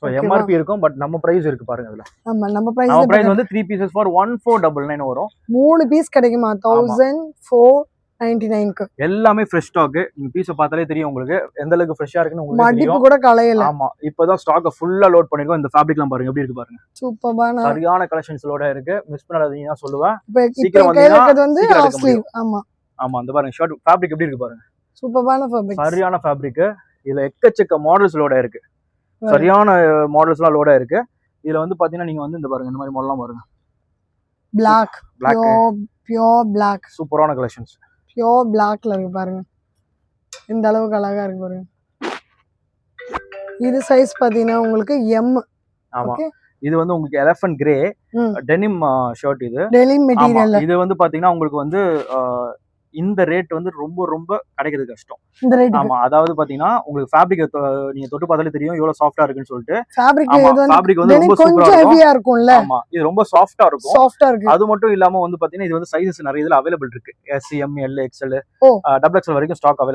So MRP இருக்கும் but நம்ம price இருக்கு பாருங்க அதுல. ஆமா நம்ம நம்ம பிரைஸ் பிரைஸ் வந்து 3 pieces for 1499 வரும். 3 பீஸ் கிடைக்குமா 1499 க்கு. எல்லாமே ஃப்ரெஷ் ஸ்டாக். நீங்க பீஸ பார்த்தாலே தெரியும் உங்களுக்கு எந்த அளவுக்கு ஃப்ரெஷ்ஷா இருக்குன்னு உங்களுக்கு மடிப்பு தெரியும். கூட கலையல. ஆமா இப்போதான் ஸ்டாக்க ஃபுல்லா லோட் பண்ணிருக்கோம். இந்த ஃபேப்ரிக்லாம் பாருங்க எப்படி இருக்கு பாருங்க. சூப்பரான சரியான கலெக்ஷன்ஸ் லோட இருக்கு. மிஸ் பண்ணாதீங்க நான் சொல்லுவேன். சீக்கிரம் வந்து ஆஃப் ஸ்லீவ். ஆமா ஆமா அந்த பாருங்க ஷார்ட் ஃபேப்ரிக் எப்படி இருக்கு பாருங்க. சூப்பரான ஃபேப்ரிக். சரியான ஃபேப்ரிக். இதுல எக்கச்சக்க மாடல்ஸ் லோட இருக்கு. சரியான மாடல்ஸ்லாம் லோட இருக்கு. இதுல வந்து பாத்தீங்கன்னா நீங்க வந்து இந்த பாருங்க இந்த மாதிரி மாடல்லாம் பாருங்க. Black pure black சூப்பரான கலெக்ஷன்ஸ். pure blackல இருக்கு பாருங்க. இந்த அளவுக்கு அழகா இருக்கு பாருங்க. இது சைஸ் பாத்தீங்கன்னா உங்களுக்கு M. ஆமா இது வந்து உங்களுக்கு எலிஃபண்ட் கிரே டெனிம் ஷர்ட். இது டெனிம் மெட்டீரியல். இது வந்து பாத்தீங்கன்னா உங்களுக்கு வந்து இந்த ரேட் வந்து ரொம்ப ரொம்ப கிடைக்கிறது கஷ்டம். இந்த ரேட் ஆமா அதாவது பாத்தீங்கன்னா உங்களுக்கு ஃபேப்ரிக் நீங்க தொட்டு பார்த்தாலே தெரியும் எவ்வளவு சாஃப்ட்டா இருக்குன்னு சொல்லிட்டு. ஃபேப்ரிக் வந்து ரொம்ப சூப்பரா கொஞ்சம் ஹெவியா இருக்கும்ல. ஆமா இது ரொம்ப சாஃப்ட்டா இருக்கும். சாஃப்ட்டா இருக்கு. அது மட்டும் இல்லாம வந்து பாத்தீங்கன்னா இது வந்து சைஸஸ் நிறைய இதுல அவைலபிள் இருக்கு. S M L XL XL வரைக்கும் ஸ்டாக் அவைலபிள்.